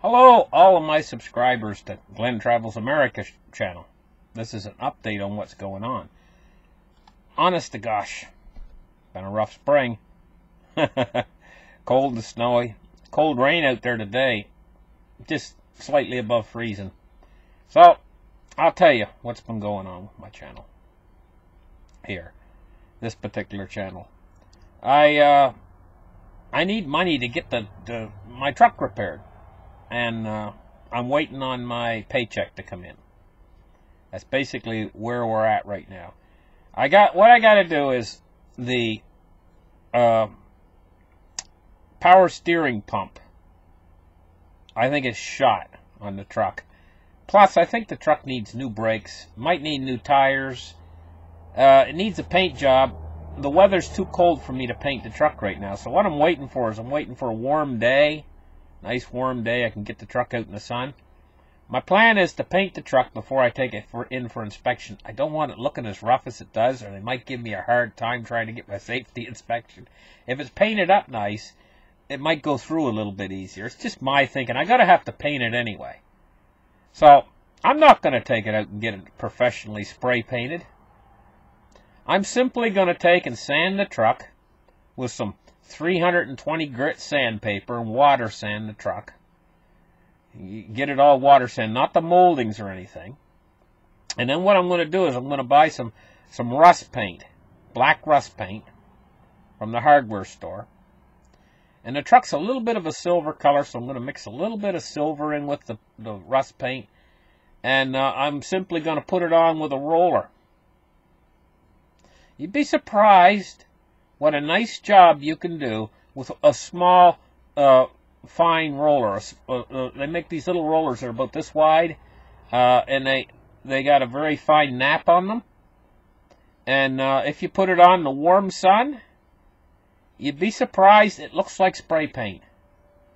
Hello, all of my subscribers to Glenn Travels America channel. This is an update on what's going on. Honest to gosh, been a rough spring. Cold and snowy. Cold rain out there today. Just slightly above freezing. So, I'll tell you what's been going on with my channel. Here. This particular channel. I need money to get my truck repaired. And I'm waiting on my paycheck to come in. That's basically where we're at right now. What I got to do is the power steering pump. I think it's shot on the truck. Plus, I think the truck needs new brakes. Might need new tires. It needs a paint job. The weather's too cold for me to paint the truck right now. So what I'm waiting for is I'm waiting for a warm day. Nice warm day, I can get the truck out in the sun. My plan is to paint the truck before I take it in for inspection. I don't want it looking as rough as it does, or they might give me a hard time trying to get my safety inspection. If it's painted up nice, it might go through a little bit easier. It's just my thinking. I gotta have to paint it anyway. So, I'm not gonna take it out and get it professionally spray painted. I'm simply gonna take and sand the truck with some 320 grit sandpaper and water sand the truck. You get it all water sand, not the moldings or anything. And then what I'm going to do is I'm going to buy some rust paint, black rust paint from the hardware store. And the truck's a little bit of a silver color, so I'm going to mix a little bit of silver in with the rust paint. And I'm simply going to put it on with a roller. You'd be surprised what a nice job you can do with a small, fine roller. They make these little rollers that are about this wide, and they got a very fine nap on them. And if you put it on the warm sun, you'd be surprised. It looks like spray paint.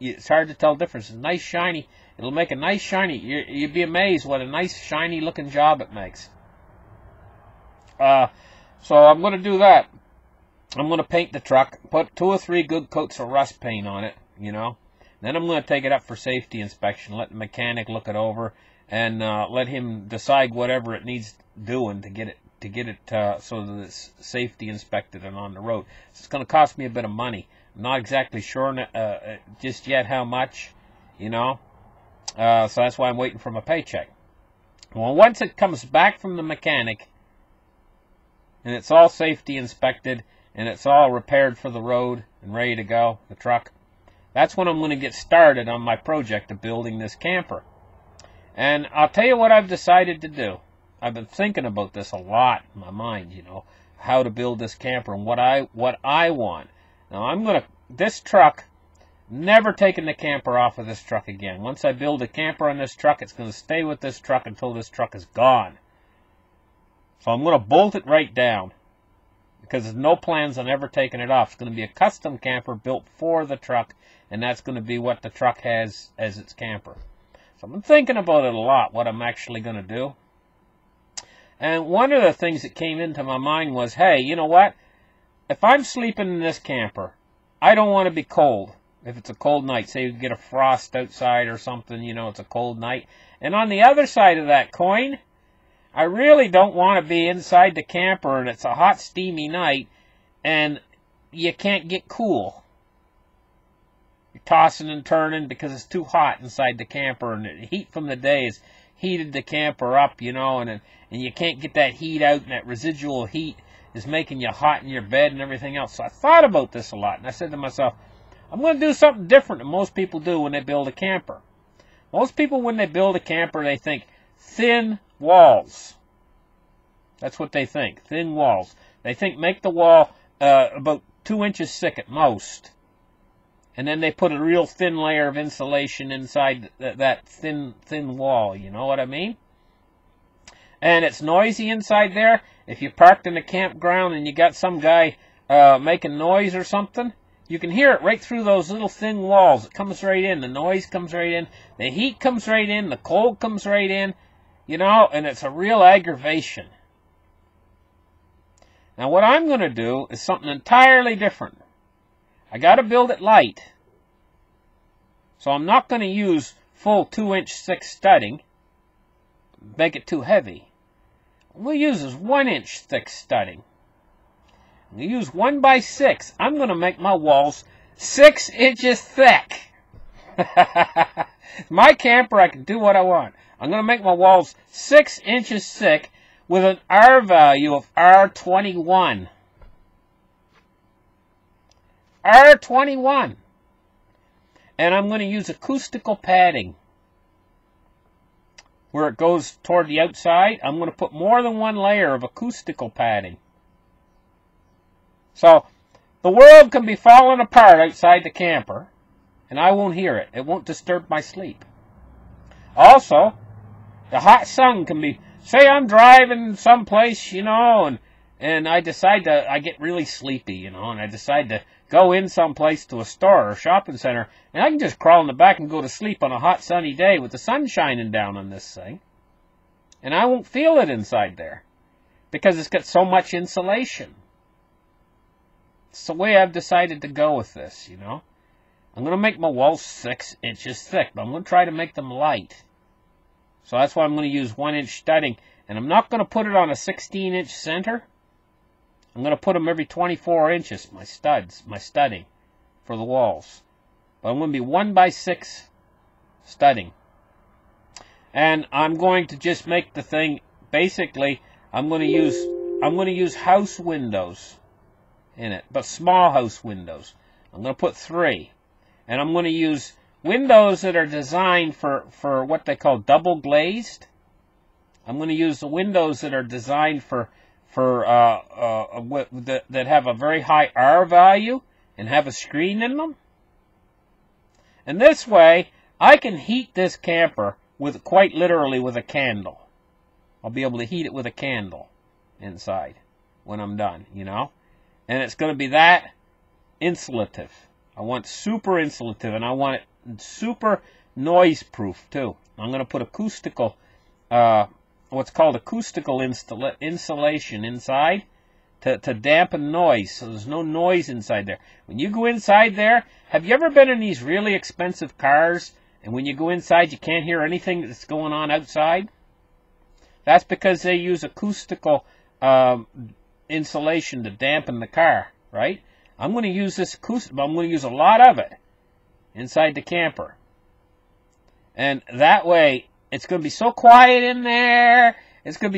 It's hard to tell the difference. It's nice, shiny. It'll make a nice, shiny. You'd be amazed what a nice, shiny-looking job it makes. So I'm going to do that. I'm going to paint the truck, put 2 or 3 good coats of rust paint on it, you know. Then I'm going to take it up for safety inspection, let the mechanic look it over, and let him decide whatever it needs doing to get it so that it's safety inspected and on the road. So it's going to cost me a bit of money. I'm not exactly sure just yet how much, you know. So that's why I'm waiting for my paycheck. Well, once it comes back from the mechanic, and it's all safety inspected, and it's all repaired for the road and ready to go, the truck, that's when I'm going to get started on my project of building this camper. And I'll tell you what I've decided to do. I've been thinking about this a lot in my mind, you know, how to build this camper and what I want. Now, this truck, never taking the camper off of this truck again. Once I build a camper on this truck, it's going to stay with this truck until this truck is gone. So I'm going to bolt it right down, because there's no plans on ever taking it off. It's going to be a custom camper built for the truck, and that's going to be what the truck has as its camper. So I've been thinking about it a lot, what I'm actually going to do. And one of the things that came into my mind was, hey, you know what? If I'm sleeping in this camper, I don't want to be cold. If it's a cold night, say you get a frost outside or something, you know, it's a cold night. And on the other side of that coin, I really don't want to be inside the camper and it's a hot, steamy night and you can't get cool. You're tossing and turning because it's too hot inside the camper, and the heat from the day has heated the camper up, you know, and you can't get that heat out, and that residual heat is making you hot in your bed and everything else. So I thought about this a lot, and I said to myself, I'm going to do something different than most people do when they build a camper. Most people, when they build a camper, they think thin walls. That's what they think, thin walls. They think make the wall about 2 inches thick at most. And then they put a real thin layer of insulation inside that thin wall, you know what I mean? And it's noisy inside there. If you parked in a campground and you got some guy making noise or something, you can hear it right through those little thin walls. It comes right in. The noise comes right in. The heat comes right in. The cold comes right in. You know, and it's a real aggravation. Now what I'm going to do is something entirely different. I got to build it light. So I'm not going to use full 2-inch thick studding, make it too heavy. We'll use this 1-inch thick studding. We use 1 by 6. I'm going to make my walls 6 inches thick. My camper, I can do what I want. I'm going to make my walls 6 inches thick with an R value of R21. R21. And I'm going to use acoustical padding. Where it goes toward the outside, I'm going to put more than one layer of acoustical padding. So, the world can be falling apart outside the camper, and I won't hear it. It won't disturb my sleep. Also, the hot sun can be, say I'm driving someplace, you know, and I decide I get really sleepy, you know, and I decide to go in someplace to a store or shopping center, and I can just crawl in the back and go to sleep on a hot sunny day with the sun shining down on this thing. And I won't feel it inside there, because it's got so much insulation. It's the way I've decided to go with this, you know. I'm going to make my walls 6 inches thick, but I'm going to try to make them light. So that's why I'm going to use 1-inch studding. And I'm not going to put it on a 16-inch center. I'm going to put them every 24 inches, my studding, for the walls. But I'm going to be 1 by 6 studding. And I'm going to just make the thing, basically, I'm going to use house windows in it, but small house windows. I'm going to put 3. And I'm going to use windows that are designed for what they call double glazed. I'm going to use the windows that are designed that have a very high R value and have a screen in them. And this way, I can heat this camper with quite literally with a candle. I'll be able to heat it with a candle inside when I'm done, you know. And it's going to be that insulative. I want super insulative, and I want it super noise proof too. I'm going to put acoustical, what's called acoustical insulation inside to dampen noise, so there's no noise inside there. When you go inside there, have you ever been in these really expensive cars, and when you go inside you can't hear anything that's going on outside? That's because they use acoustical insulation to dampen the car, right? I'm going to use this acoustic, I'm going to use a lot of it inside the camper. And that way, it's going to be so quiet in there. It's going to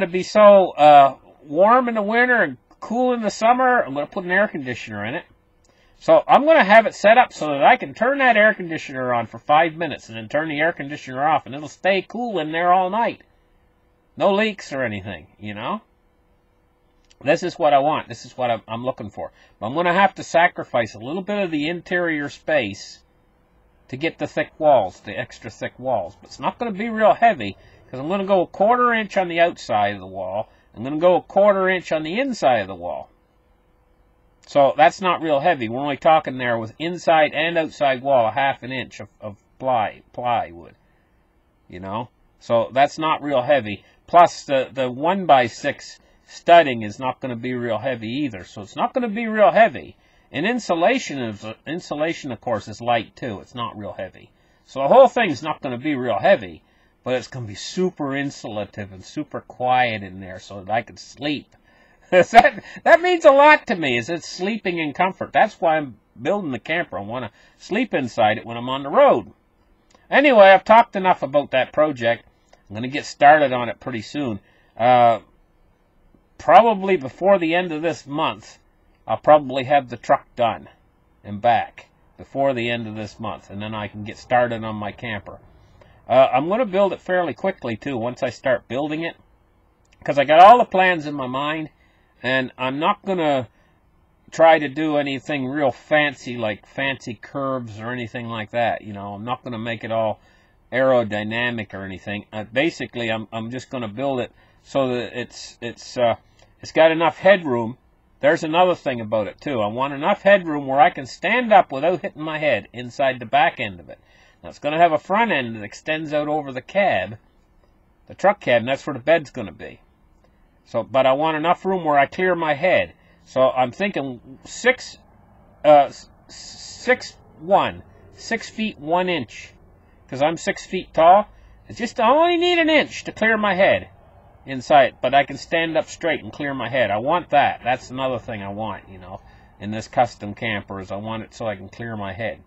be so warm in the winter and cool in the summer. I'm going to put an air conditioner in it. So I'm going to have it set up so that I can turn that air conditioner on for 5 minutes and then turn the air conditioner off, and it'll stay cool in there all night. No leaks or anything, you know. This is what I want. This is what I'm looking for. But I'm going to have to sacrifice a little bit of the interior space to get the thick walls, the extra thick walls. But it's not going to be real heavy, because I'm going to go 1/4 inch on the outside of the wall. I'm going to go 1/4 inch on the inside of the wall. So that's not real heavy. We're only talking there with inside and outside wall, 1/2 inch of plywood. You know? So that's not real heavy. Plus the 1 by 6 studding is not going to be real heavy either, so it's not going to be real heavy. And insulation, of course, is light too. It's not real heavy. So the whole thing's not going to be real heavy, but it's going to be super insulative and super quiet in there so that I can sleep. That means a lot to me, is it's sleeping in comfort. That's why I'm building the camper. I want to sleep inside it when I'm on the road. Anyway, I've talked enough about that project. I'm going to get started on it pretty soon. Probably before the end of this month, I'll probably have the truck done and back before the end of this month, and then I can get started on my camper. I'm going to build it fairly quickly, too, once I start building it, because I got all the plans in my mind, and I'm not going to try to do anything real fancy, like fancy curves or anything like that. You know, I'm not going to make it all aerodynamic or anything. Basically, I'm just going to build it so that it's got enough headroom. There's another thing about it, too. I want enough headroom where I can stand up without hitting my head inside the back end of it. Now, it's going to have a front end that extends out over the cab, the truck cab, and that's where the bed's going to be. So, but I want enough room where I clear my head. So I'm thinking 6'1", 6 feet 1 inch. Because I'm 6 feet tall. It's just, I only need an inch to clear my head inside. But I can stand up straight and clear my head. I want that. That's another thing I want, you know, in this custom camper, is I want it so I can clear my head.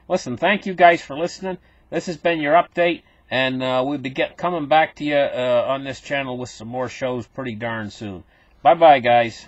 Listen, thank you guys for listening. This has been your update. And we'll be coming back to you on this channel with some more shows pretty darn soon. Bye-bye, guys.